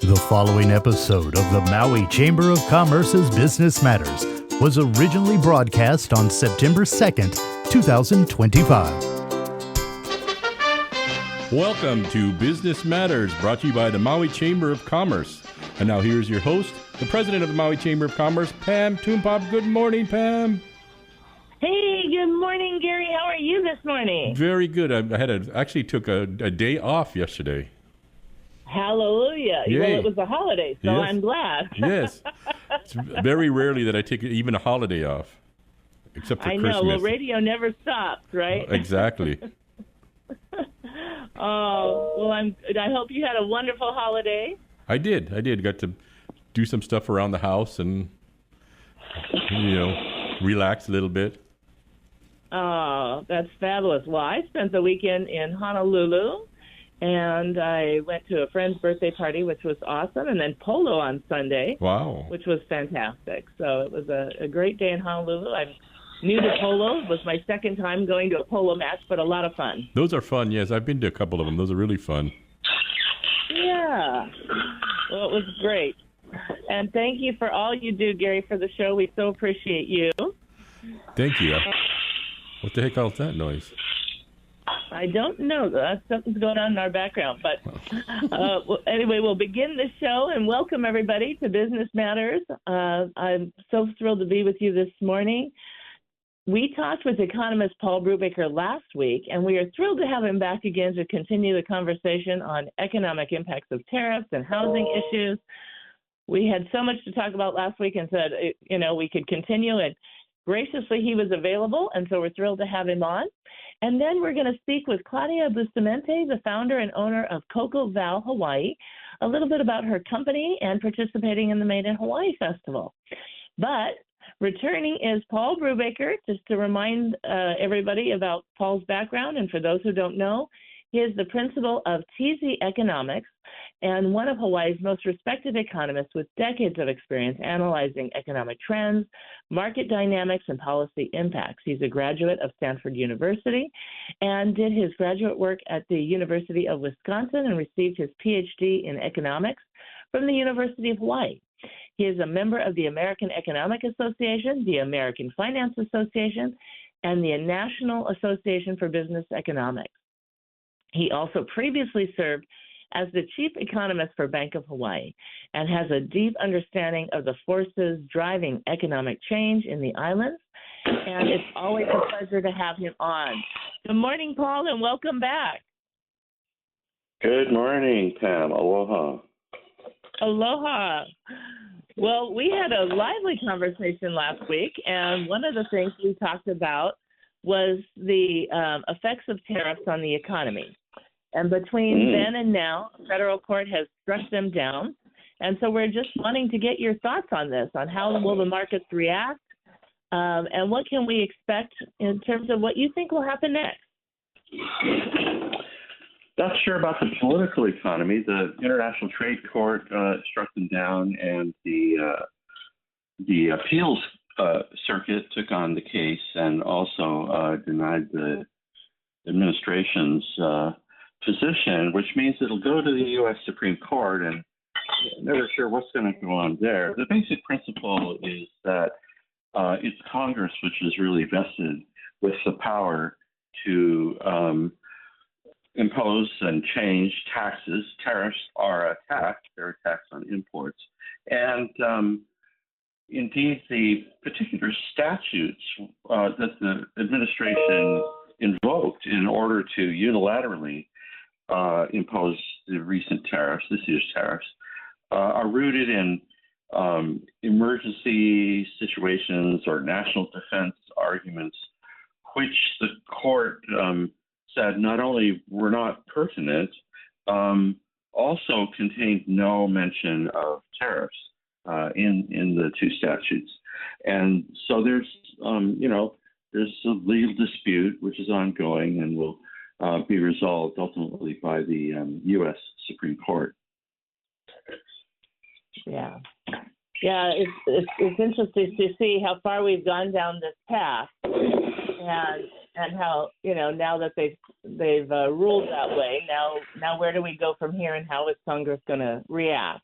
The following episode of the Maui Chamber of Commerce's Business Matters was originally broadcast on September 2nd, 2025. Welcome to Business Matters, brought to you by the Maui Chamber of Commerce. And now here's your host, the president of the Maui Chamber of Commerce, Pam Toompop. Good morning, Pam. Hey, good morning, Gary. How are you this morning? Very good. Actually took a day off yesterday. Hallelujah. Yay. Well, it was a holiday, so Yes. I'm glad. Yes. It's very rarely that I take even a holiday off, except for I Christmas. know. Well, radio never stops, right? Exactly. Oh, well, I hope you had a wonderful holiday. I did. Got to do some stuff around the house and, relax a little bit. Oh, that's fabulous. Well, I spent the weekend in Honolulu, and I went to a friend's birthday party, which was awesome, and then polo on Sunday, Wow. which was fantastic. So it was a great day in Honolulu. I'm new to polo. It was my second time going to a polo match, but a lot of fun. Those are fun, yes. I've been to a couple of them. Those are really fun. Yeah. Well, it was great. And thank you for all you do, Gary, for the show. We so appreciate you. Thank you. What the heck was that noise? I don't know. Something's going on in our background. But anyway, we'll begin the show and welcome everybody to Business Matters. I'm so thrilled to be with you this morning. We talked with economist Paul Brewbaker last week, and we are thrilled to have him back again to continue the conversation on economic impacts of tariffs and housing issues. We had so much to talk about last week and said, we could continue, and graciously he was available, and so we're thrilled to have him on. And then we're going to speak with Claudia Bustamante, the founder and owner of Coco Val Hawaii, a little bit about her company and participating in the Made in Hawaii Festival. But returning is Paul Brewbaker, just to remind everybody about Paul's background. And for those who don't know, he is the principal of TZ Economics and one of Hawaii's most respected economists with decades of experience analyzing economic trends, market dynamics, and policy impacts. He's a graduate of Stanford University and did his graduate work at the University of Wisconsin and received his PhD in economics from the University of Hawaii. He is a member of the American Economic Association, the American Finance Association, and the National Association for Business Economics. He also previously served as the chief economist for Bank of Hawaii and has a deep understanding of the forces driving economic change in the islands. And it's always a pleasure to have him on. Good morning, Paul, and welcome back. Good morning, Pam. Aloha. Aloha. Well, we had a lively conversation last week, and one of the things we talked about was the effects of tariffs on the economy. And between then and now, the federal court has struck them down. And so we're just wanting to get your thoughts on this, on how will the markets react, and what can we expect in terms of what you think will happen next? Not sure about the political economy. The International Trade Court struck them down, and the appeals circuit took on the case and also denied the administration's position, which means it'll go to the U.S. Supreme Court, and never sure what's going to go on there. The basic principle is that it's Congress which is really vested with the power to impose and change taxes. Tariffs are a tax. They're a tax on imports. And indeed, the particular statutes that the administration invoked in order to unilaterally impose the recent tariffs, this year's tariffs, are rooted in emergency situations or national defense arguments, which the court said not only were not pertinent, also contained no mention of tariffs in the two statutes. And so there's a legal dispute which is ongoing and will be resolved ultimately by the U.S. Supreme Court. Yeah, it's interesting to see how far we've gone down this path, and how now that they've ruled that way. Now where do we go from here, and how is Congress going to react?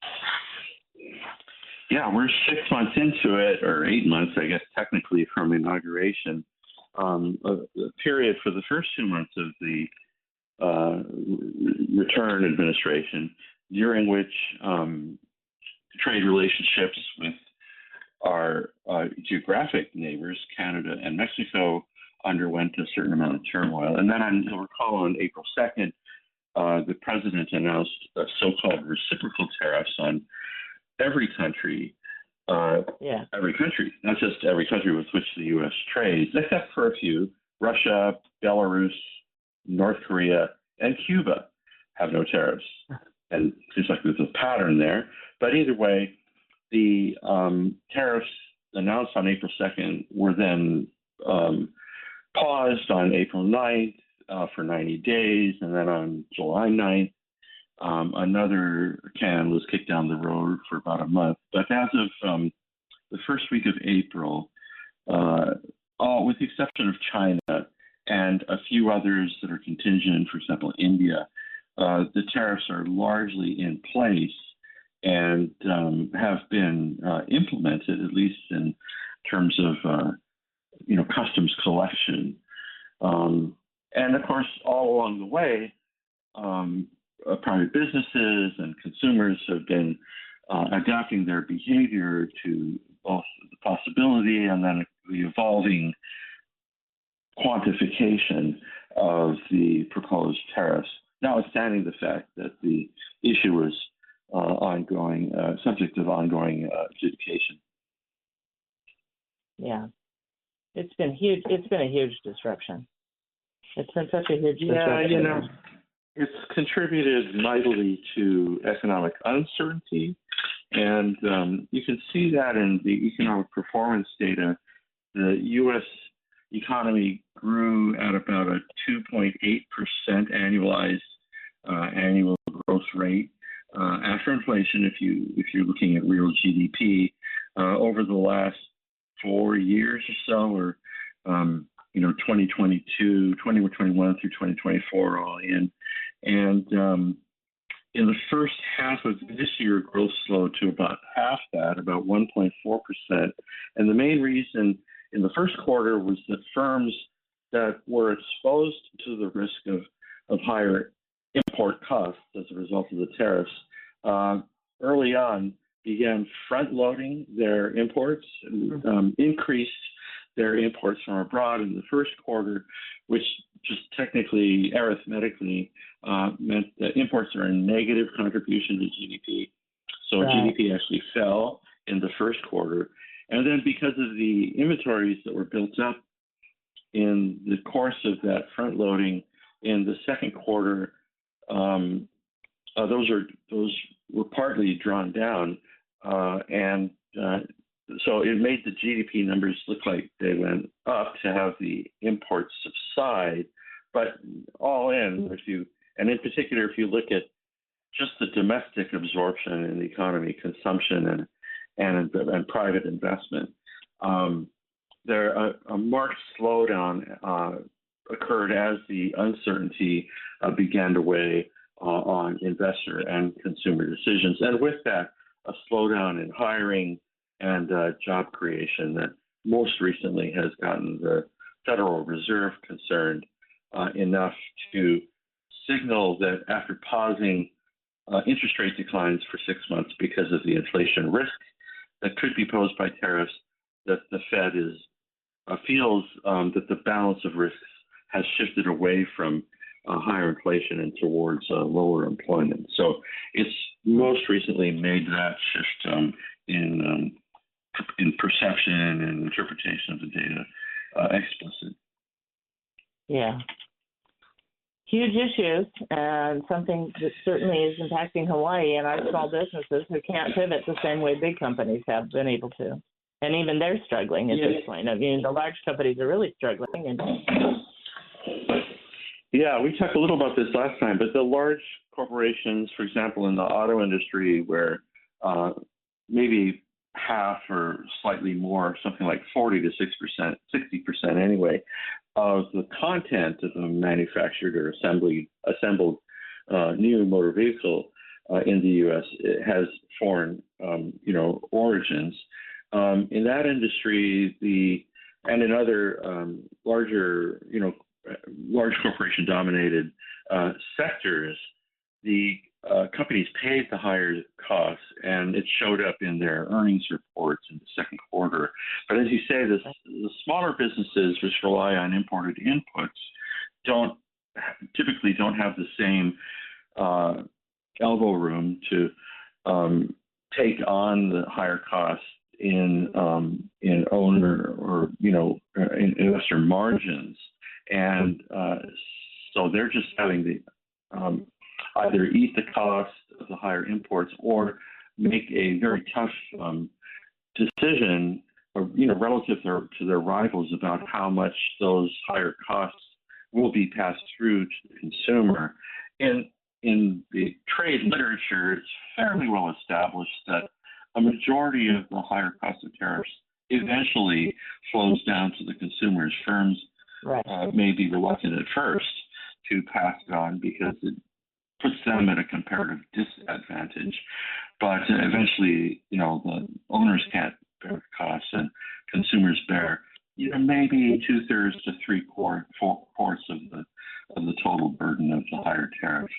Yeah, we're 6 months into it, or 8 months, I guess, technically from inauguration. A period for the first 2 months of the return administration, during which trade relationships with our geographic neighbors, Canada and Mexico, underwent a certain amount of turmoil. And then you'll recall on April 2nd, the president announced so-called reciprocal tariffs on every country, not just every country with which the U.S. trades, except for a few. Russia, Belarus, North Korea, and Cuba have no tariffs. And it seems like there's a pattern there. But either way, the tariffs announced on April 2nd were then paused on April 9th for 90 days, and then on July 9th, another can was kicked down the road for about a month. But as of the first week of April, with the exception of China and a few others that are contingent, for example, India, the tariffs are largely in place and have been implemented, at least in terms of customs collection. And of course, all along the way, private businesses and consumers have been adapting their behavior to both the possibility and then the evolving quantification of the proposed tariffs, notwithstanding the fact that the issue is ongoing, subject of ongoing adjudication. Yeah, it's been huge. It's been a huge disruption. It's been such a huge disruption. Yeah, it's contributed mightily to economic uncertainty, and you can see that in the economic performance data. The U.S. economy grew at about a 2.8% annualized annual growth rate after inflation. If you're looking at real GDP over the last 4 years or so, or 2022, 2021 through 2024, all in. And in the first half of this year, growth slowed to about half that, about 1.4%. And the main reason in the first quarter was that firms that were exposed to the risk of higher import costs as a result of the tariffs early on began front-loading their imports, increased their imports from abroad in the first quarter, which just technically, arithmetically, meant that imports are a negative contribution to GDP. So GDP actually fell in the first quarter. And then because of the inventories that were built up in the course of that front loading in the second quarter, those were partly drawn down. So it made the GDP numbers look like they went up to have the imports subside. But all in, and in particular, if you look at just the domestic absorption in the economy, consumption and private investment, a marked slowdown occurred as the uncertainty began to weigh on investor and consumer decisions. And with that, a slowdown in hiring and job creation that most recently has gotten the Federal Reserve concerned enough to signal that after pausing interest rate declines for 6 months because of the inflation risk that could be posed by tariffs, that the Fed feels that the balance of risks has shifted away from higher inflation and towards lower employment. So it's most recently made that shift in perception and interpretation of the data explicit. Yeah. Huge issues, and something that certainly is impacting Hawaii and our small businesses who can't pivot the same way big companies have been able to. And even they're struggling at this point. I mean, the large companies are really struggling. Yeah, we talked a little about this last time, but the large corporations, for example, in the auto industry, where maybe half or slightly more, something like 40 to 6%, 60% anyway, of the content of a manufactured or assembled new motor vehicle in the U.S. It has foreign, origins. In that industry, and in other larger, large corporation-dominated sectors, the companies paid the higher costs, and it showed up in their earnings reports in the second quarter. But as you say, the smaller businesses, which rely on imported inputs, typically don't have the same elbow room to take on the higher costs in owner or in investor margins, and so they're just having to either eat the cost of the higher imports or make a very tough decision, or relative to their rivals, about how much those higher costs will be passed through to the consumer. In the trade literature, it's fairly well established that a majority of the higher cost of tariffs eventually flows down to the consumers. Firms may be reluctant at first to pass it on because it puts them at a comparative disadvantage. But eventually, the owners can't bear the costs, and consumers bear maybe 2/3 to 3/4 of the total burden of the higher tariffs.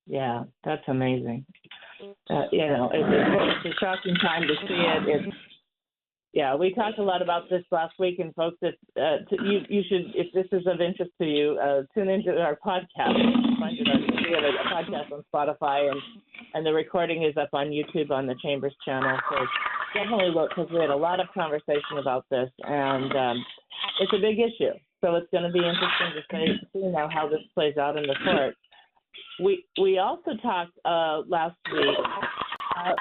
Yeah, that's amazing. It's a shocking time to see it. We talked a lot about this last week, and folks, you should, if this is of interest to you, tune into our podcast. We have a podcast on Spotify, and the recording is up on YouTube on the Chambers channel. So definitely look, because we had a lot of conversation about this, and it's a big issue. So it's going to be interesting to see now how this plays out in the court. We also talked last week, that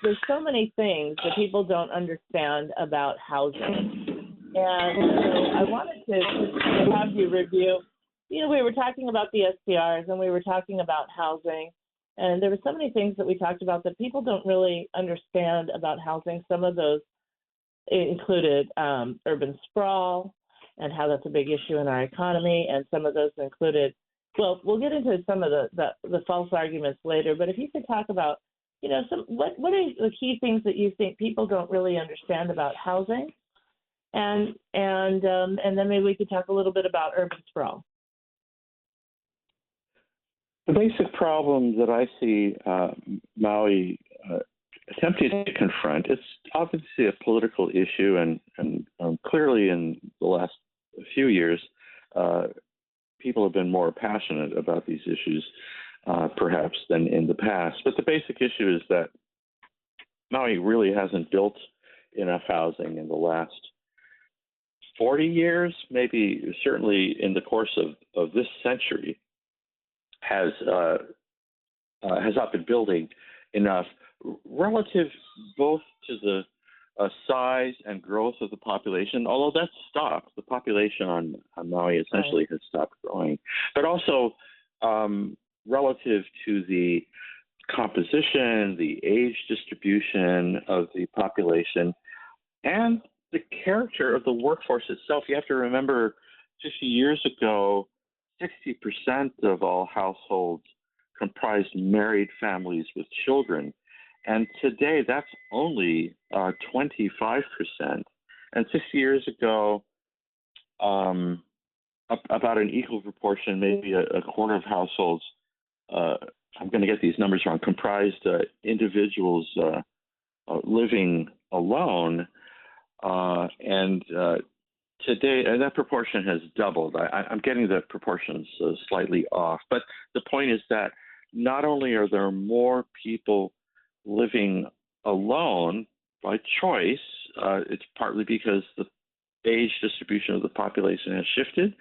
there's so many things that people don't understand about housing, and so I wanted to have you review. We were talking about the STRs, and we were talking about housing, and there were so many things that we talked about that people don't really understand about housing. Some of those included urban sprawl and how that's a big issue in our economy, and some of those included. Well, we'll get into some of the false arguments later, but if you could talk about, what are the key things that you think people don't really understand about housing, and then maybe we could talk a little bit about urban sprawl. The basic problem that I see Maui attempting to confront, it's obviously a political issue, and clearly in the last few years, people have been more passionate about these issues, perhaps, than in the past. But the basic issue is that Maui really hasn't built enough housing in the last 40 years, maybe certainly in the course of this century, has not been building enough relative both to the size and growth of the population, although that's stopped. The population on Maui essentially has stopped growing, but also relative to the composition, the age distribution of the population, and the character of the workforce itself. You have to remember 50 years ago, 60% of all households comprised married families with children. And today, that's only 25%. And 60 years ago, about an equal proportion, maybe a quarter of households, I'm going to get these numbers wrong, comprised individuals living alone. And today, and that proportion has doubled. I'm getting the proportions slightly off. But the point is that not only are there more people living alone by choice, it's partly because the age distribution of the population has shifted.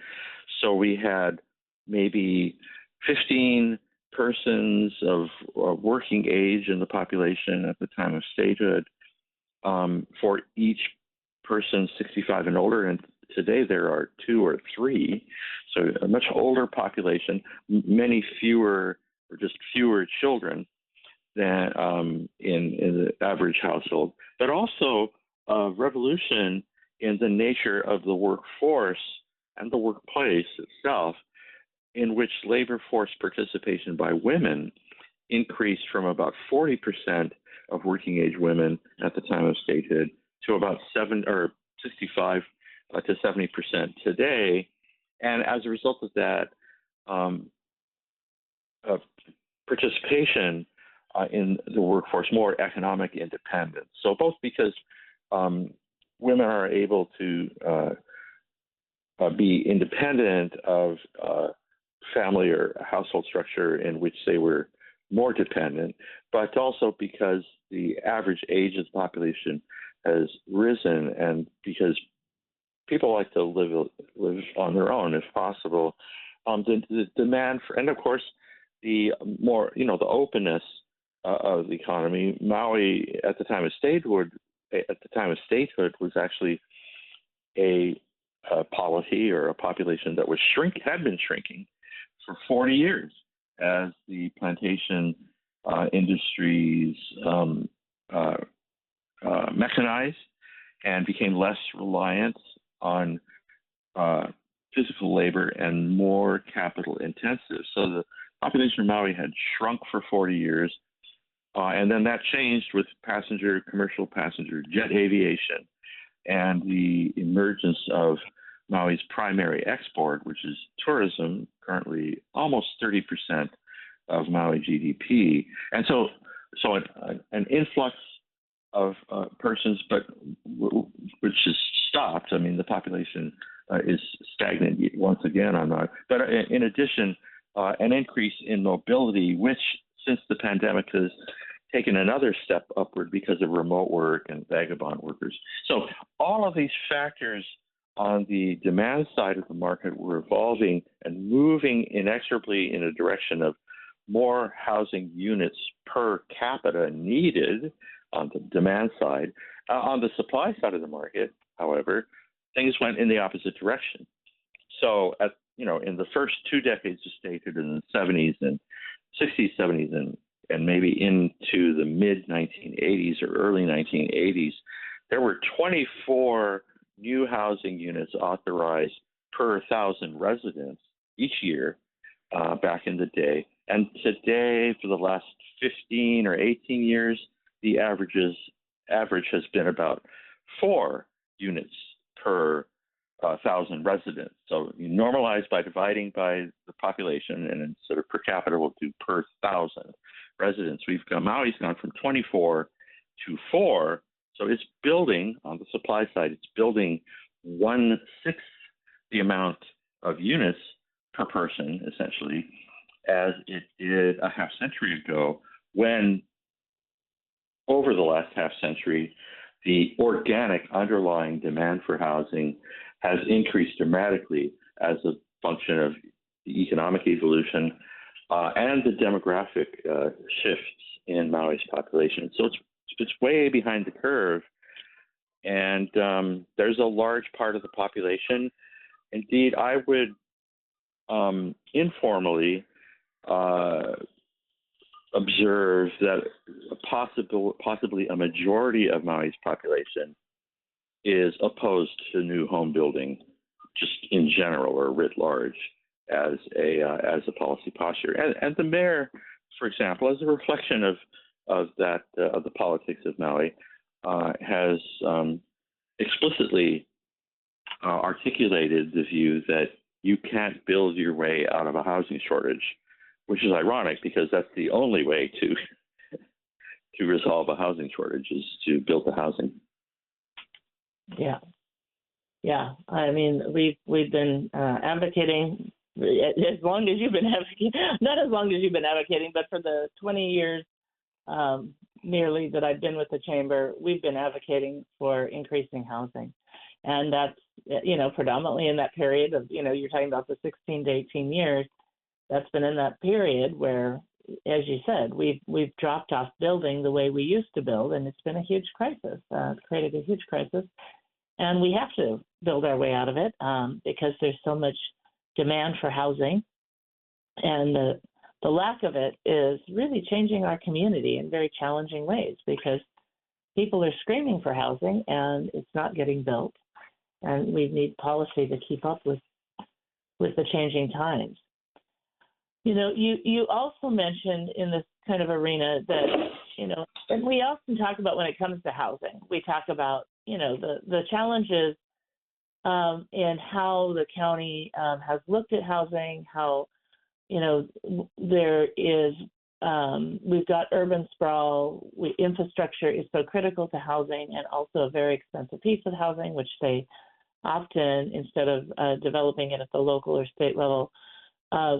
So we had maybe 15 persons of working age in the population at the time of statehood for each person 65 and older, and today there are 2 or 3. So a much older population, many fewer or just fewer children than in the average household, but also a revolution in the nature of the workforce and the workplace itself. in which labor force participation by women increased from about 40% of working age women at the time of statehood to about 65 to 70% today. And as a result of that, participation in the workforce, more economic independence. So both because women are able to be independent of family or household structure in which they were more dependent, but also because the average age of the population has risen, and because people like to live on their own if possible. The demand for, and of course, the more, the openness of the economy. Maui at the time of statehood was actually a polity or a population that had been shrinking for 40 years as the plantation industries mechanized and became less reliant on physical labor and more capital intensive. So the population of Maui had shrunk for 40 years, and then that changed with commercial passenger jet aviation and the emergence of Maui's primary export, which is tourism, currently almost 30% of Maui GDP. And so an influx of persons, but which has stopped. I mean, the population is stagnant once again on that. But in addition, an increase in mobility, which since the pandemic has taken another step upward because of remote work and vagabond workers. So all of these factors on the demand side of the market were evolving and moving inexorably in a direction of more housing units per capita needed on the demand side. On the supply side of the market, however, things went in the opposite direction. So in the first 2 decades of statehood in the 70s and 60s, 70s, and maybe into the mid-1980s or early 1980s, there were 24 new housing units authorized per 1,000 residents each year back in the day. And today, for the last 15 or 18 years, the average has been about 4 units per 1,000 residents. So you normalize by dividing by the population, and instead of per capita, we'll do per 1,000 residents. Maui's gone from 24 to 4. So it's building, on the supply side, it's building 1/6 the amount of units per person, essentially, as it did a half century ago, when over the last half century, the organic underlying demand for housing has increased dramatically as a function of the economic evolution and the demographic shifts in Maui's population. So it's way behind the curve, and there's a large part of the population. Indeed, I would informally observe that possibly a majority of Maui's population is opposed to new home building, just in general or writ large, as a policy posture. And the mayor, for example, as a reflection of the politics of Maui, has explicitly articulated the view that you can't build your way out of a housing shortage, which is ironic because that's the only way to resolve a housing shortage is to build the housing. Yeah. I mean, we've been advocating as long as you've been advocating, not as long as you've been advocating, but for the 20 years nearly that I've been with the chamber, we've been advocating for increasing housing, and that's predominantly in that period of you're talking about the 16 to 18 years. That's been in that period where, as you said, we've dropped off building the way we used to build, and it's been a huge crisis. It's created a huge crisis, and we have to build our way out of it because there's so much demand for housing, and the lack of it is really changing our community in very challenging ways because people are screaming for housing and it's not getting built, and we need policy to keep up with the changing times. You also mentioned in this kind of arena that, and we often talk about when it comes to housing, we talk about, the challenges and how the county has looked at housing, how, there is, we've got urban sprawl, infrastructure is so critical to housing and also a very expensive piece of housing, which they often, instead of developing it at the local or state level,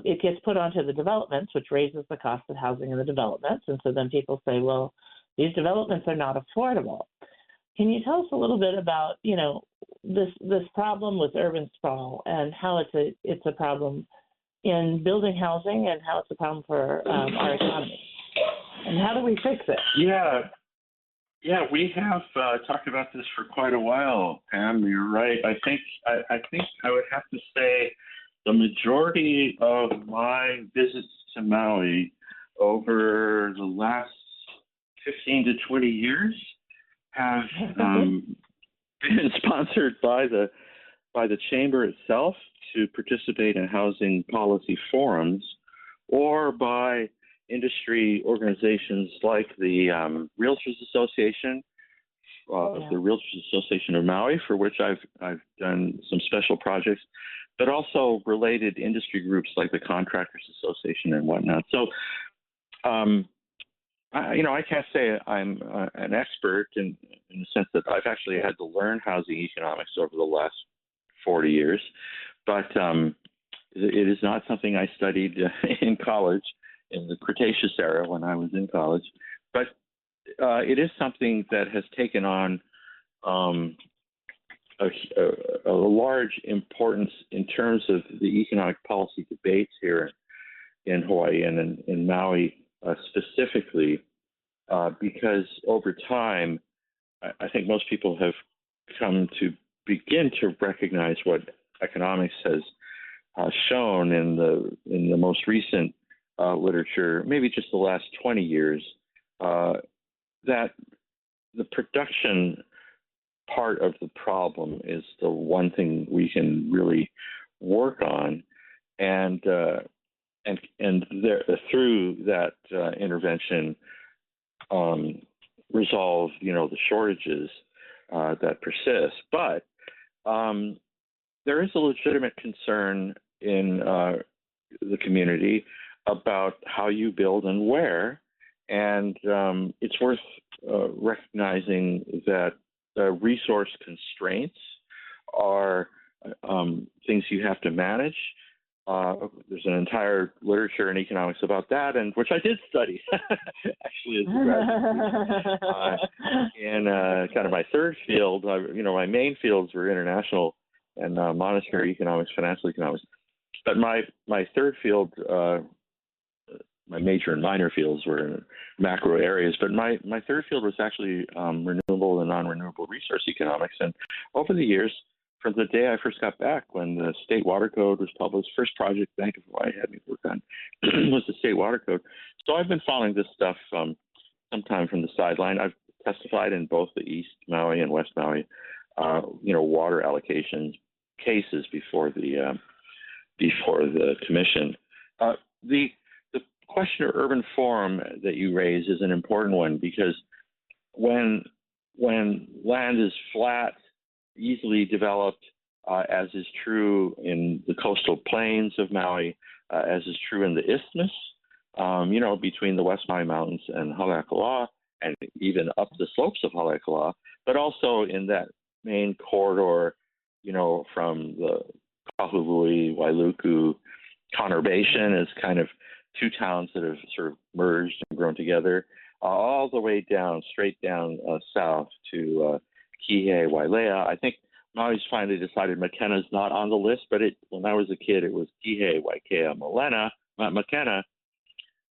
it gets put onto the developments, which raises the cost of housing in the developments. And so then people say, well, these developments are not affordable. Can you tell us a little bit about, this problem with urban sprawl and how it's a problem in building housing and how it's a problem for our economy? And how do we fix it? Yeah, we have talked about this for quite a while, Pam. You're right. I think I would have to say the majority of my visits to Maui over the last 15 to 20 years have been sponsored by the chamber itself to participate in housing policy forums, or by industry organizations like the Realtors Association, the Realtors Association of Maui, for which I've done some special projects, but also related industry groups like the Contractors Association and whatnot. So, I can't say I'm an expert in the sense that I've actually had to learn housing economics over the last 40 years, but it is not something I studied in college in the Cretaceous era when I was in college. But it is something that has taken on a large importance in terms of the economic policy debates here in Hawaii and in Maui specifically, because over time, I think most people have come to begin to recognize what economics has shown in the most recent literature, maybe just the last 20 years, that the production part of the problem is the one thing we can really work on, and through that intervention, resolve the shortages that persist. But there is a legitimate concern in the community about how you build and where, and it's worth recognizing that resource constraints are things you have to manage. There's an entire literature in economics about that, and which I did study actually as a graduate student. In kind of my third field, my main fields were international and monetary economics, financial economics. But my third field, my major and minor fields were in macro areas, but my third field was actually renewable and non-renewable resource economics. And over the years, from the day I first got back, when the State Water Code was published, first project Bank of Hawaii had me work on was the State Water Code. So I've been following this stuff sometime from the sideline. I've testified in both the East Maui and West Maui, water allocation cases before the commission. The question of urban form that you raise is an important one, because when land is flat, easily developed, as is true in the coastal plains of Maui, as is true in the isthmus, between the West Maui Mountains and Haleakala, and even up the slopes of Haleakala, but also in that main corridor, from the Kahului, Wailuku, conurbation is kind of two towns that have sort of merged and grown together, all the way down, straight down south to Kihei, Wailea. I think Maui's finally decided Makena's not on the list, but when I was a kid, it was Kihei, Waikea, Makena.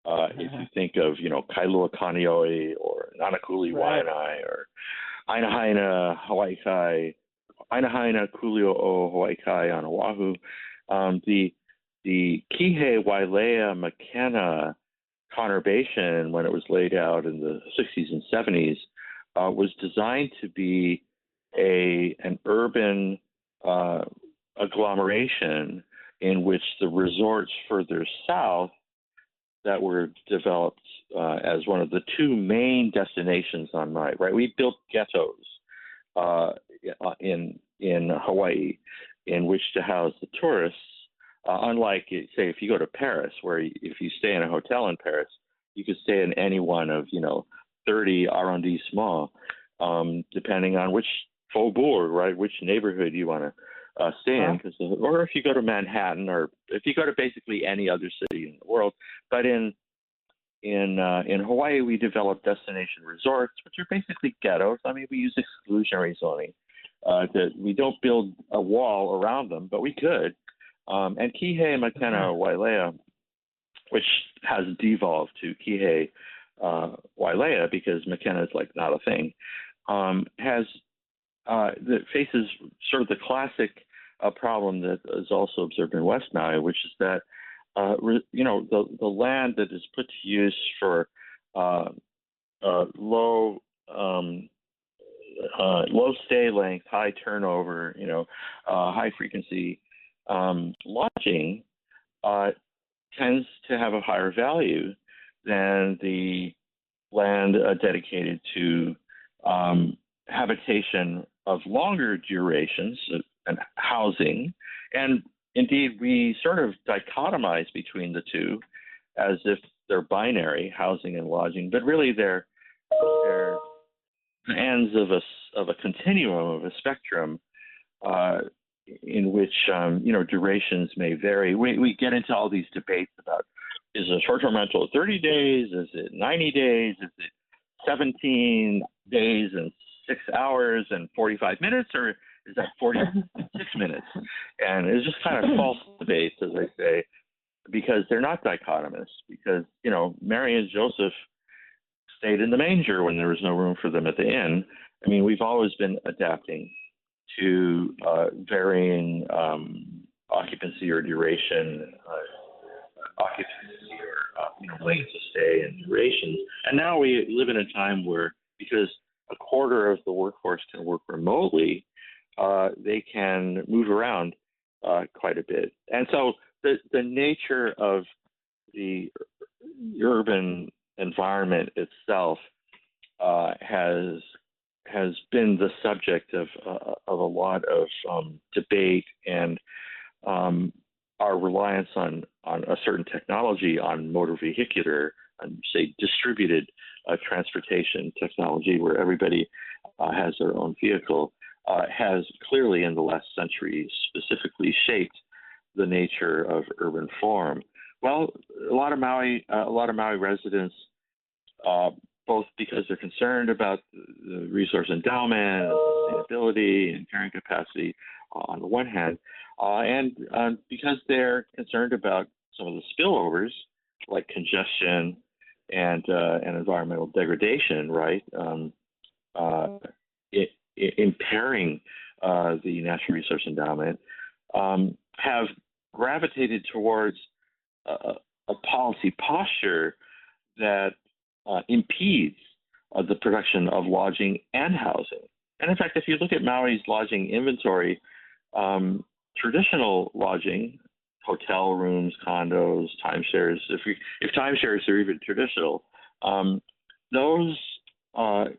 If you think of, Kailua Kaneohe or Nanakuli Waianae or Ainahaina Hawaii, Ainahaina Kuli'o Hawaii on Oahu, the Kihei, Wailea, Makena conurbation, when it was laid out in the 60s and 70s, was designed to be an urban agglomeration in which the resorts further south that were developed as one of the two main destinations on Maui. Right, we built ghettos in Hawaii in which to house the tourists. Unlike, say, if you go to Paris, where if you stay in a hotel in Paris, you could stay in any one of 30 arrondissements, depending on which faubourg, right, which neighborhood you want to stay in. Or if you go to Manhattan, or if you go to basically any other city in the world. But in Hawaii, we developed destination resorts, which are basically ghettos. I mean, we use exclusionary zoning. That we don't build a wall around them, but we could. And Kihei, Makena, Wailea, which has devolved to Kihei, Wailea, because Makena is like not a thing, that faces sort of the classic problem that is also observed in West Maui, which is that the land that is put to use for low stay length, high turnover, high frequency lodging tends to have a higher value than the land dedicated to habitation of longer durations and housing. And indeed, we sort of dichotomize between the two as if they're binary, housing and lodging, but really they're ends of a continuum, of a spectrum, in which durations may vary. We get into all these debates about, is a short-term rental 30 days? Is it 90 days? Is it 17 days and 6 hours and 45 minutes, or is that 46 minutes? And it's just kind of false debates, as I say, because they're not dichotomous. Because Mary and Joseph stayed in the manger when there was no room for them at the inn. I mean, we've always been adapting to varying occupancy or duration, lengths of stay and durations. And now we live in a time where, because a quarter of the workforce can work remotely, they can move around quite a bit. And so the nature of the urban environment itself has been the subject of a lot of debate, and our reliance on a certain technology, on motor vehicular, and say distributed transportation technology, where everybody has their own vehicle, has clearly in the last century specifically shaped the nature of urban form. Well, a lot of Maui residents, both because they're concerned about the resource endowment, and sustainability, and carrying capacity on the one hand, and because they're concerned about some of the spillovers, like congestion and environmental degradation, right? Impairing the natural resource endowment, have gravitated towards a policy posture that impedes the production of lodging and housing. And in fact, if you look at Maui's lodging inventory, traditional lodging, hotel rooms, condos, timeshares, if timeshares are even traditional, those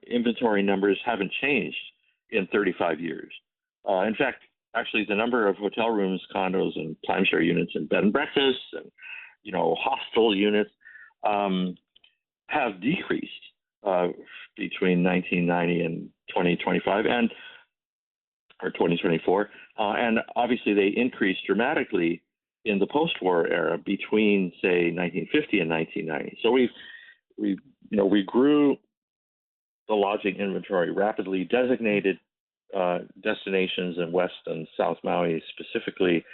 inventory numbers haven't changed in 35 years. In fact, actually, the number of hotel rooms, condos, and timeshare units, and bed and breakfasts, and hostel units have decreased between 1990 and 2025, or 2024, and obviously they increased dramatically in the post-war era between, say, 1950 and 1990. So we grew the lodging inventory rapidly, designated destinations in West and South Maui specifically,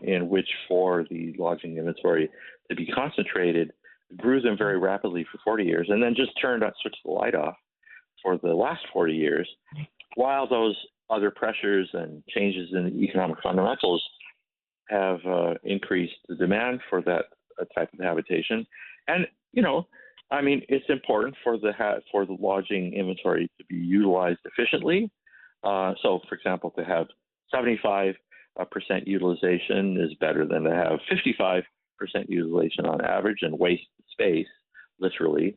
in which for the lodging inventory to be concentrated, grew them very rapidly for 40 years, and then just switched the light off for the last 40 years, while those other pressures and changes in the economic fundamentals have increased the demand for that type of habitation. And it's important for the lodging inventory to be utilized efficiently. So, for example, to have 75% utilization is better than to have 55% utilization on average and waste space, literally.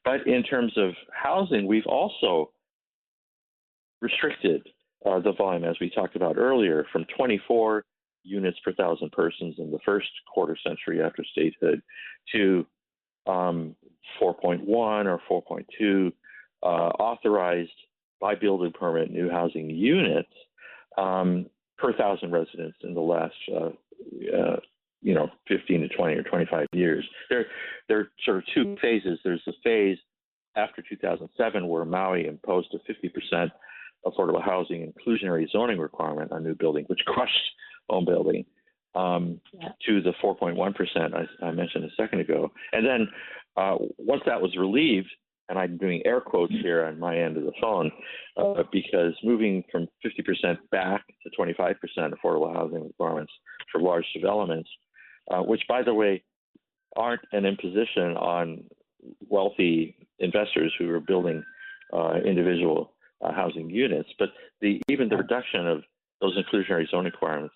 But in terms of housing, we've also restricted the volume, as we talked about earlier, from 24 units per thousand persons in the first quarter century after statehood to 4.1 or 4.2 authorized by building permit new housing units per thousand residents in the last 15 to 20 or 25 years. There are sort of two phases. There's the phase after 2007 where Maui imposed a 50% affordable housing inclusionary zoning requirement on new building, which crushed home building to the 4.1% I mentioned a second ago. And then once that was relieved, and I'm doing air quotes here on my end of the phone, because moving from 50% back to 25% affordable housing requirements for large developments, which, by the way, aren't an imposition on wealthy investors who are building individual housing units, but even the reduction of those inclusionary zoning requirements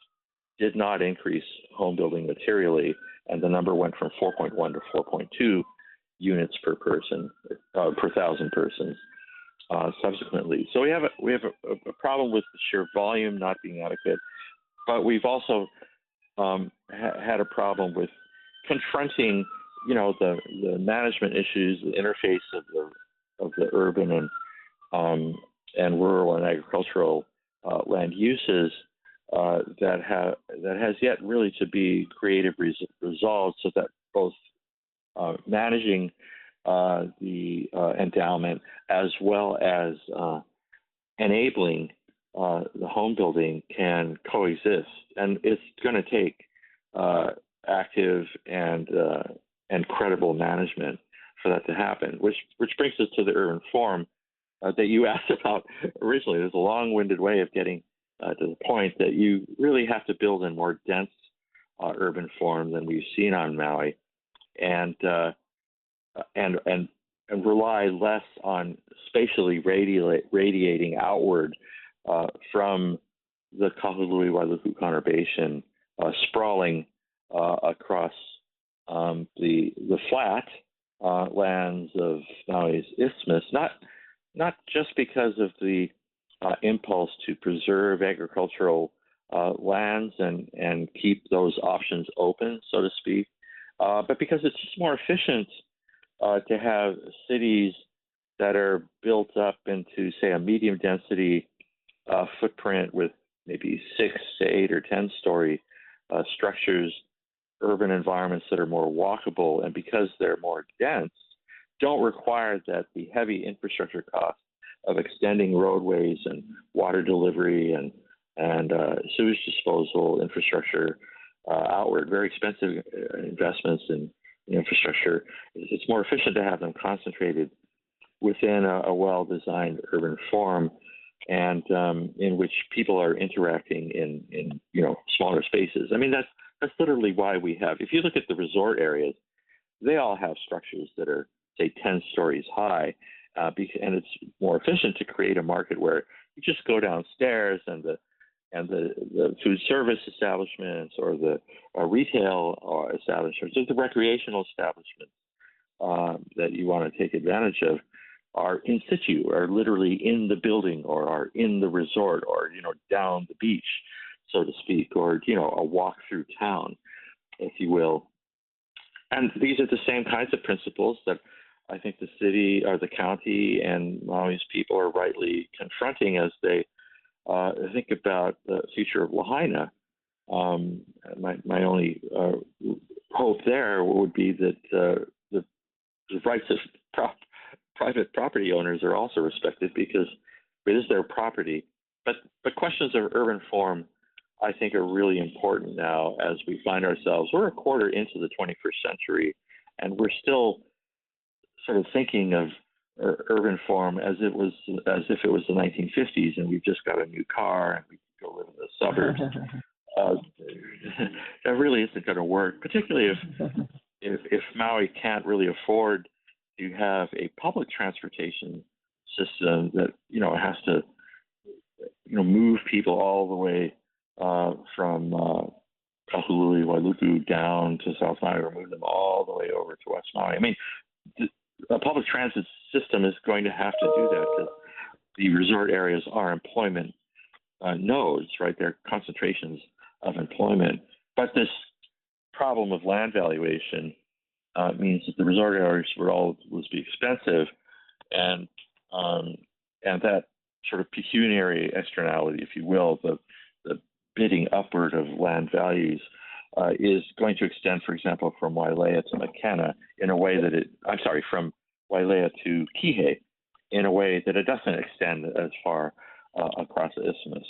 did not increase home building materially, and the number went from 4.1 to 4.2 units per person, per thousand persons, subsequently. So we have a problem with the sheer volume not being adequate, but we've also had a problem with confronting, the management issues, the interface of the urban and rural and agricultural land uses that has yet really to be creatively resolved, so that both managing the endowment as well as enabling the home building can coexist, and it's going to take active and credible management for that to happen. Which brings us to the urban form that you asked about originally. There's a long-winded way of getting to the point that you really have to build a more dense urban form than we've seen on Maui, and rely less on spatially radiating outward from the Kahului-Wailuku conurbation, sprawling across the flat lands of Maui's isthmus, not just because of the impulse to preserve agricultural lands and keep those options open, so to speak, but because it's just more efficient to have cities that are built up into, say, a medium density footprint with maybe 6 to 8 or 10-story structures, urban environments that are more walkable, and because they're more dense, don't require that the heavy infrastructure costs of extending roadways and water delivery and sewage disposal infrastructure outward, very expensive investments in infrastructure. It's more efficient to have them concentrated within a well-designed urban form, and in which people are interacting in smaller spaces. I mean, that's literally why we have. If you look at the resort areas, they all have structures that are, say, 10 stories high, and it's more efficient to create a market where you just go downstairs and the food service establishments or the retail establishments or the recreational establishments that you want to take advantage of are in situ, are literally in the building, or are in the resort, or down the beach, so to speak, or a walk through town, if you will. And these are the same kinds of principles that I think the city or the county and Maui's people are rightly confronting as they think about the future of Lahaina. My only hope there would be that the rights of private property owners are also respected, because it is their property. But questions of urban form, I think, are really important now as we find ourselves. We're a quarter into the 21st century, and we're still sort of thinking of urban form as if it was the 1950s, and we've just got a new car and we can go live in the suburbs. That really isn't going to work, particularly if Maui can't really afford to have a public transportation system that has to move people all the way from Kahului, Wailuku down to South Maui, or move them all the way over to West Maui. I mean, a public transit system is going to have to do that because the resort areas are employment nodes, right? They're concentrations of employment. But this problem of land valuation means that the resort areas will always be expensive, and that sort of pecuniary externality, if you will, the bidding upward of land values is going to extend, for example, from Wailea to Makena in a way that from Wailea to Kihei in a way that it doesn't extend as far across the isthmus.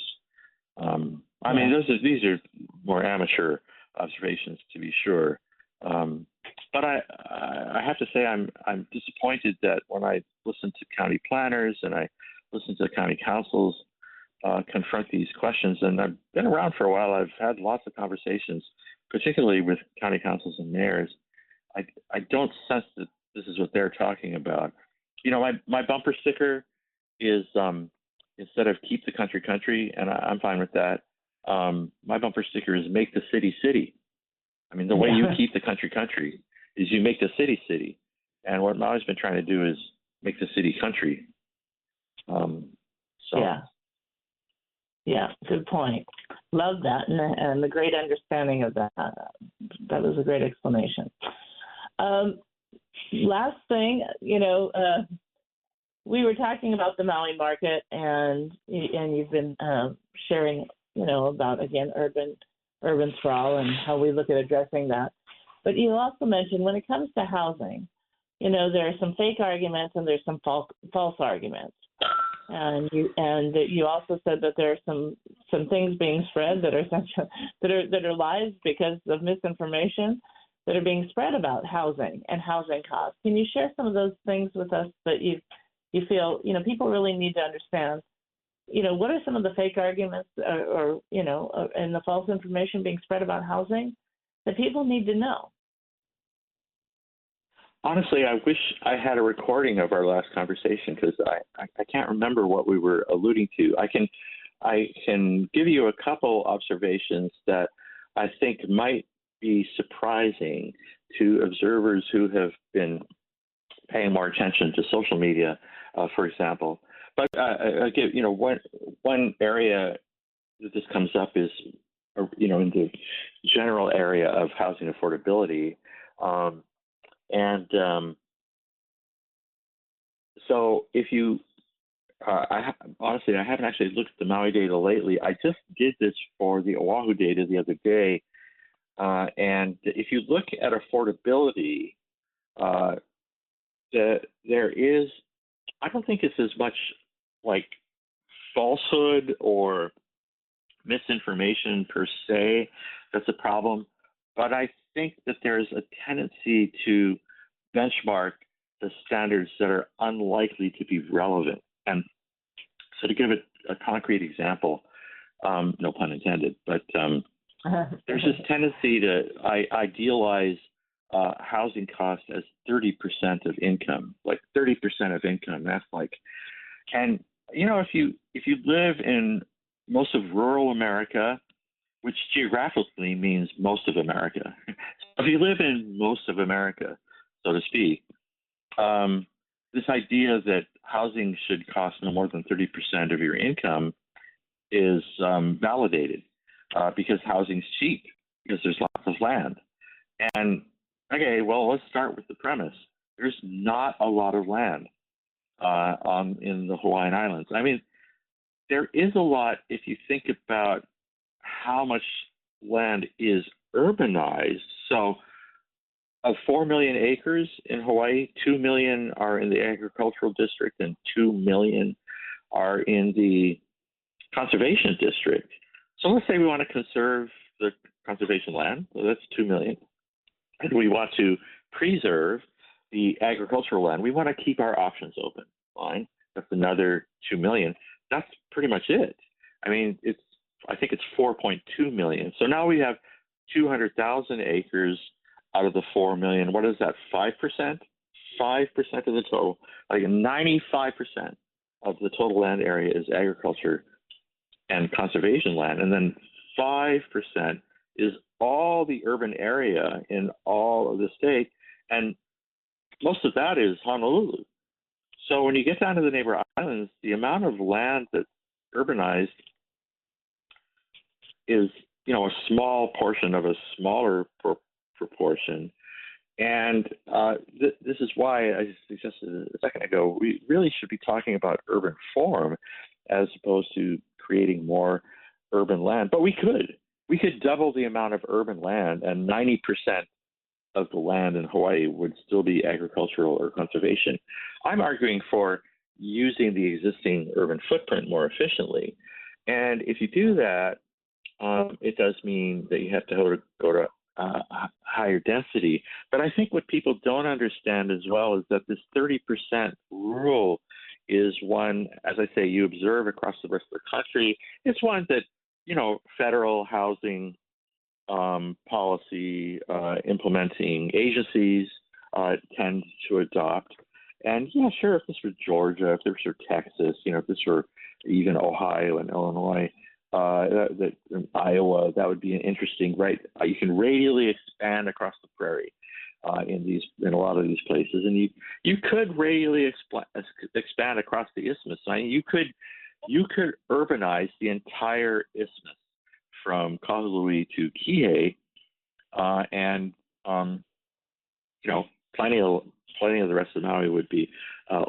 I mean, these are more amateur observations, to be sure. But I have to say I'm disappointed that when I listen to county planners and I listen to county councils confront these questions, and I've been around for a while. I've had lots of conversations, particularly with county councils and mayors. I don't sense that this is what they're talking about. You know, my bumper sticker is instead of "Keep the Country Country," and I'm fine with that. My bumper sticker is "Make the City City." I mean, the way you keep the country country is you make the city city, and what Maui's been trying to do is make the city country. Yeah, good point. Love that, and the great understanding of that. That was a great explanation. Last thing, we were talking about the Maui market, and you've been sharing, about, again, urban sprawl and how we look at addressing that. But you also mentioned when it comes to housing, there are some fake arguments and there's some false arguments. And you also said that there are some things being spread that are lies because of misinformation that are being spread about housing and housing costs. Can you share some of those things with us that you feel people really need to understand? What are some of the fake arguments and the false information being spread about housing that people need to know? Honestly, I wish I had a recording of our last conversation because I can't remember what we were alluding to. I can give you a couple observations that I think might be surprising to observers who have been paying more attention to social media, for example. But again, one area that this comes up is, in the general area of housing affordability. So if you, honestly, I haven't actually looked at the Maui data lately. I just did this for the Oahu data the other day. And if you look at affordability, there is, I don't think it's as much like falsehood or misinformation per se that's a problem, but I think that there's a tendency to benchmark the standards that are unlikely to be relevant. And so to give it a concrete example, no pun intended, but there's this tendency to idealize housing costs as 30% of income, like 30% of income. That's like, and if you live in most of rural America, which geographically means most of America, if you live in most of America, so to speak, this idea that housing should cost no more than 30% of your income is validated because housing's cheap because there's lots of land. And okay, well, let's start with the premise. There's not a lot of land in the Hawaiian Islands. I mean, there is a lot if you think about how much land is urbanized. So of 4 million acres in Hawaii, 2 million are in the agricultural district and 2 million are in the conservation district. So let's say we want to conserve the conservation land. Well, that's 2 million. And we want to preserve the agricultural land. We want to keep our options open. Fine. That's another 2 million. That's pretty much it. I mean, I think it's 4.2 million. So now we have 200,000 acres out of the 4 million. What is that? 5%? 5% of the total. Like 95% of the total land area is agriculture and conservation land. And then 5% is all the urban area in all of the state, and most of that is Honolulu. So when you get down to the neighbor islands, the amount of land that's urbanized is, a small portion of a smaller proportion. And this is why I suggested a second ago, we really should be talking about urban form as opposed to creating more urban land. But we could double the amount of urban land, and 90% of the land in Hawaii would still be agricultural or conservation. I'm arguing for using the existing urban footprint more efficiently. And if you do that, it does mean that you have to go to higher density. But I think what people don't understand as well is that this 30% rule is one, as I say, you observe across the rest of the country. It's one that, federal housing policy implementing agencies tend to adopt. And sure, if this were Georgia, if this were Texas, if this were even Ohio and Illinois, Iowa, that would be an interesting, right? You can radially expand across the prairie in a lot of these places, and you could radially expand across the isthmus. I mean, you could urbanize the entire isthmus from Kahului to Kihei, and plenty of the rest of Maui would be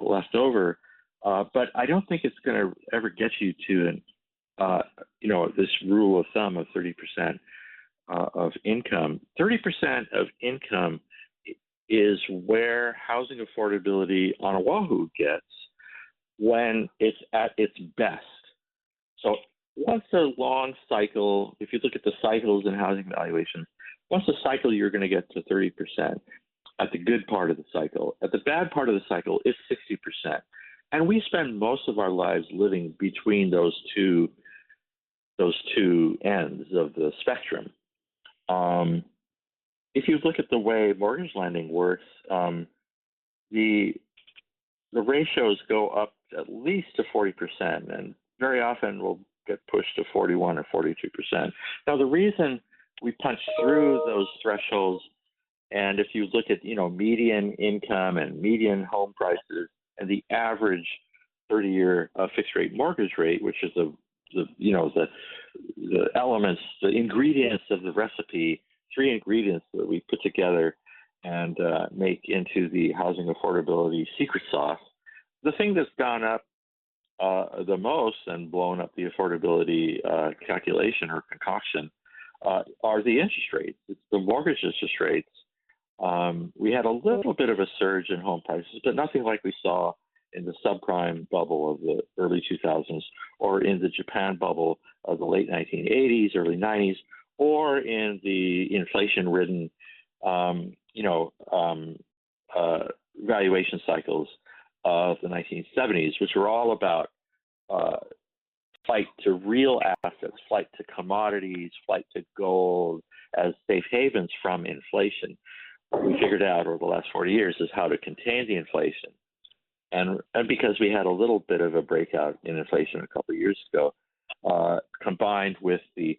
left over. But I don't think it's going to ever get you to this rule of thumb of 30% of income. 30% of income is where housing affordability on Oahu gets when it's at its best. So once a long cycle, if you look at the cycles in housing valuations, once a cycle, you're going to get to 30% at the good part of the cycle. At the bad part of the cycle, it's 60%. And we spend most of our lives living between those two ends of the spectrum. If you look at the way mortgage lending works, the ratios go up at least to 40%, and very often will get pushed to 41 or 42%. Now, the reason we punch through those thresholds, and if you look at median income and median home prices and the average 30-year fixed rate mortgage rate, which is the elements, the ingredients of the recipe, 3 ingredients that we put together and make into the housing affordability secret sauce. The thing that's gone up the most and blown up the affordability calculation or concoction are the interest rates. It's the mortgage interest rates. We had a little bit of a surge in home prices, but nothing like we saw in the subprime bubble of the early 2000s, or in the Japan bubble of the late 1980s, early 90s, or in the inflation-ridden, valuation cycles of the 1970s, which were all about flight to real assets, flight to commodities, flight to gold as safe havens from inflation. What we figured out over the last 40 years is how to contain the inflation. And because we had a little bit of a breakout in inflation a couple of years ago, combined with a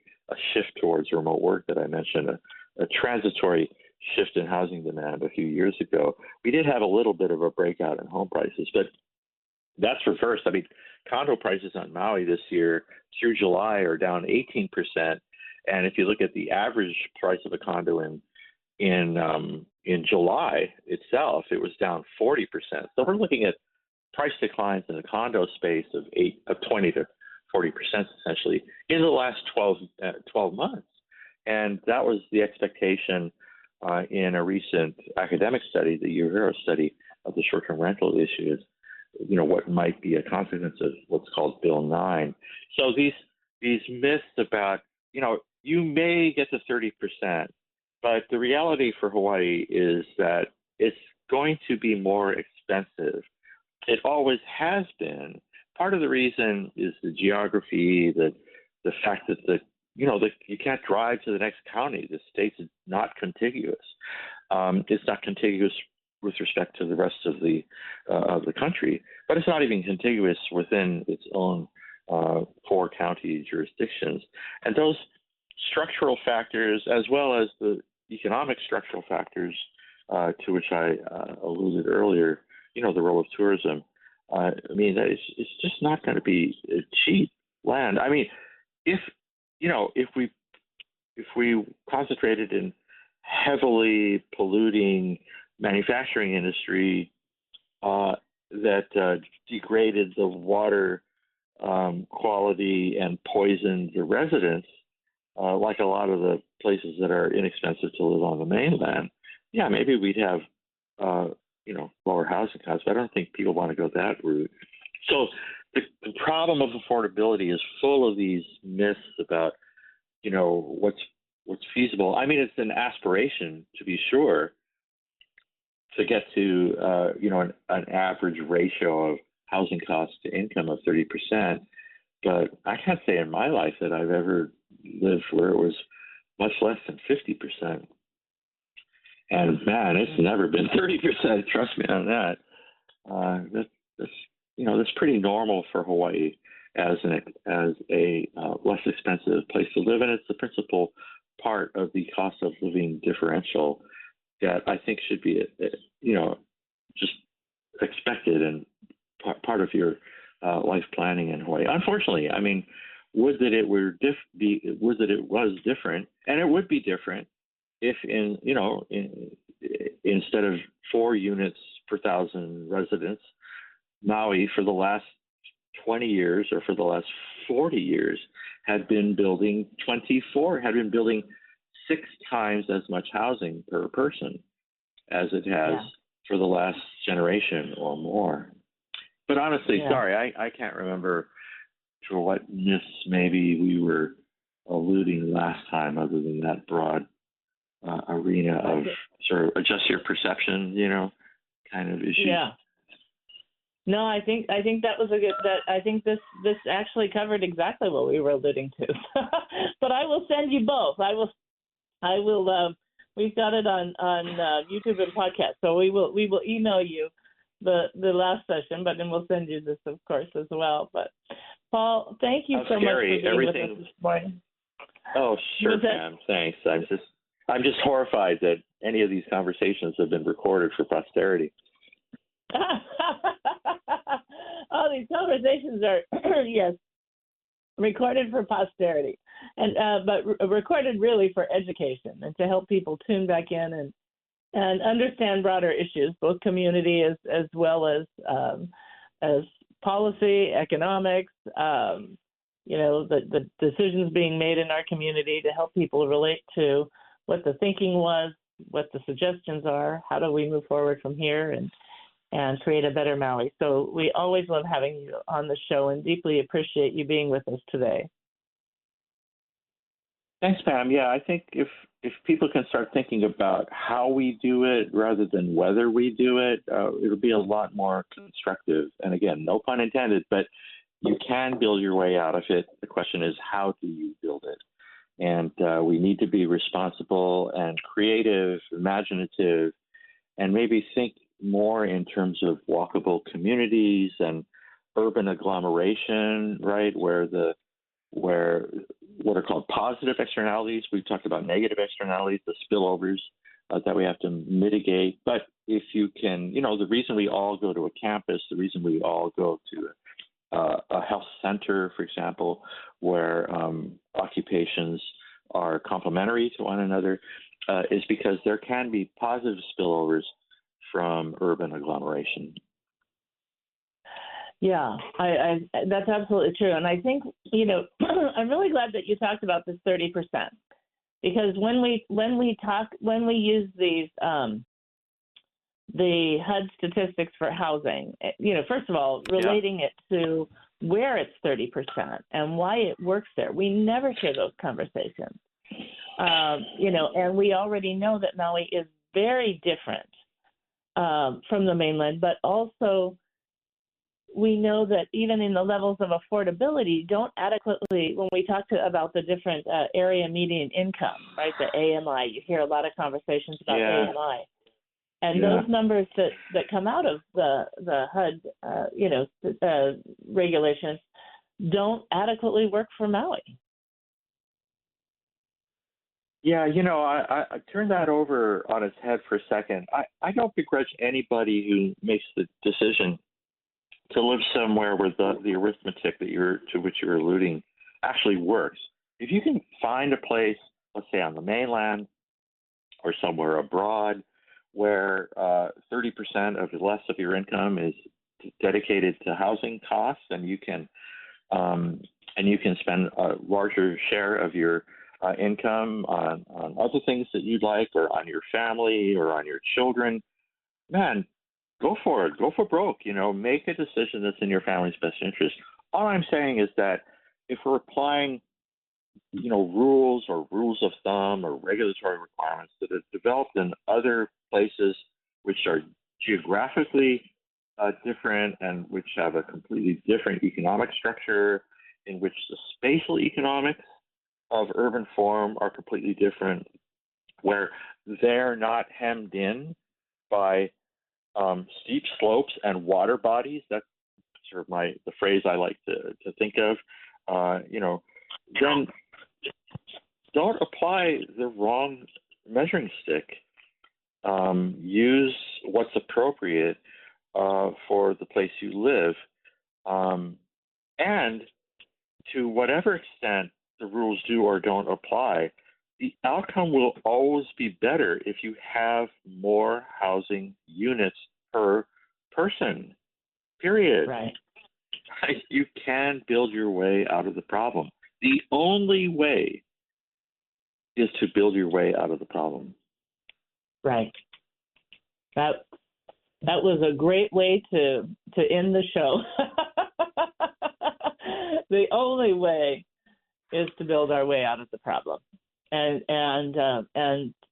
shift towards remote work that I mentioned, a transitory shift in housing demand a few years ago, we did have a little bit of a breakout in home prices, but that's reversed. I mean, condo prices on Maui this year through July are down 18%. And if you look at the average price of a condo in July itself, it was down 40%. So we're looking at price declines in the condo space of 20 to 40% essentially in the last 12 months. And that was the expectation in a recent academic study, the Uhura study of the short-term rental issue, is what might be a consequence of what's called Bill 9. So these myths about, you may get to 30%, but the reality for Hawaii is that it's going to be more expensive. It always has been. Part of the reason is the geography, the fact that you can't drive to the next county. The state's not contiguous. It's not contiguous with respect to the rest of the country, but it's not even contiguous within its own 4 county jurisdictions. And those structural factors as well as the economic structural factors to which I alluded earlier. The role of tourism. It's just not going to be cheap land. I mean, if we concentrated in heavily polluting manufacturing industry that degraded the water quality and poisoned the residents, like a lot of the places that are inexpensive to live on the mainland, yeah, maybe we'd have lower housing costs. But I don't think people want to go that route. So the problem of affordability is full of these myths about what's feasible. I mean, it's an aspiration, to be sure, to get to an average ratio of housing costs to income of 30%. But I can't say in my life that I've ever lived where it was much less than 50%. And man, it's never been 30%. Trust me on that. That's pretty normal for Hawaii as a less expensive place to live, and it's the principal part of the cost of living differential that I think should be just expected and part of your life planning in Hawaii. Unfortunately, I mean, would that it was different, and it would be different if instead of 4 units per 1,000 residents, Maui for the last 20 years or for the last 40 years had been building 6 times as much housing per person as it has for the last generation or more. But honestly, sorry, I can't remember to what myths maybe we were alluding last time other than that broad arena of sort of adjust your perception, kind of issue. Yeah. No, I think that was I think this actually covered exactly what we were alluding to. But I will send you both. I will we've got it on YouTube and podcast. So we will email you the last session, but then we'll send you this, of course, as well. But Paul, thank you so much for being with us this morning. Oh, sure, Pam. Thanks. I'm just horrified that any of these conversations have been recorded for posterity. Oh, these conversations are recorded for posterity, and but recorded really for education and to help people tune back in and understand broader issues, both community as well as policy, economics, the decisions being made in our community to help people relate to what the thinking was, what the suggestions are, how do we move forward from here and create a better Maui. So we always love having you on the show and deeply appreciate you being with us today. Thanks, Pam. Yeah, I think if people can start thinking about how we do it rather than whether we do it, it'll be a lot more constructive. And again, no pun intended, but you can build your way out of it. The question is, how do you build it? And we need to be responsible and creative, imaginative, and maybe think more in terms of walkable communities and urban agglomeration, right? Where what are called positive externalities. We've talked about negative externalities, the spillovers that we have to mitigate. But if you can, the reason we all go to a campus, the reason we all go to a health center, for example, where occupations are complementary to one another, is because there can be positive spillovers from urban agglomeration. Yeah, I that's absolutely true. And I think, I'm really glad that you talked about this 30%, because when we use these the HUD statistics for housing, first of all, relating it to where it's 30% and why it works there, we never hear those conversations. And we already know that Maui is very different from the mainland, but also we know that even in the levels of affordability don't adequately, when we talk about the different area median income, right, the AMI, you hear a lot of conversations about AMI. And those numbers that come out of the HUD, regulations don't adequately work for Maui. Yeah, I turn that over on its head for a second. I don't begrudge anybody who makes the decision to live somewhere where the arithmetic to which you're alluding actually works. If you can find a place, let's say on the mainland or somewhere abroad, where 30% of less of your income is dedicated to housing costs, and you can spend a larger share of your income on other things that you'd like, or on your family, or on your children, man, go for it. Go for broke. Make a decision that's in your family's best interest. All I'm saying is that if we're applying, rules of thumb or regulatory requirements that are developed in other places which are geographically different and which have a completely different economic structure, in which the spatial economics of urban form are completely different, where they're not hemmed in by steep slopes and water bodies. That's sort of the phrase I like to think of. Then don't apply the wrong measuring stick. Use what's appropriate for the place you live, and to whatever extent the rules do or don't apply, the outcome will always be better if you have more housing units per person, period. Right. You can build your way out of the problem. The only way is to build your way out of the problem. Right. That was a great way to end the show. The only way is to build our way out of the problem, and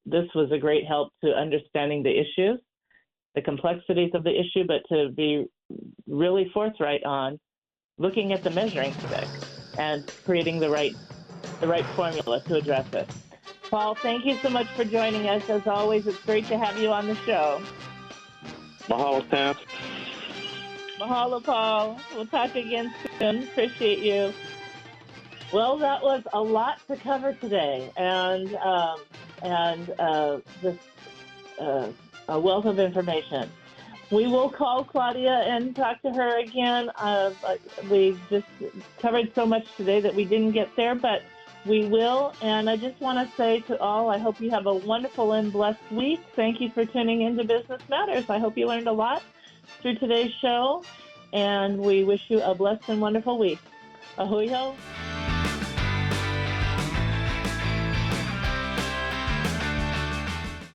this was a great help to understanding the issues, the complexities of the issue, but to be really forthright on looking at the measuring stick and creating the right formula to address it. Paul, thank you so much for joining us. As always, it's great to have you on the show. Mahalo, Pam. Mahalo, Paul. We'll talk again soon. Appreciate you. Well, that was a lot to cover today, and just a wealth of information. We will call Claudia and talk to her again. We just covered so much today that we didn't get there, but we will. And I just want to say to all, I hope you have a wonderful and blessed week. Thank you for tuning into Business Matters. I hope you learned a lot through today's show, and we wish you a blessed and wonderful week. Ahui ho.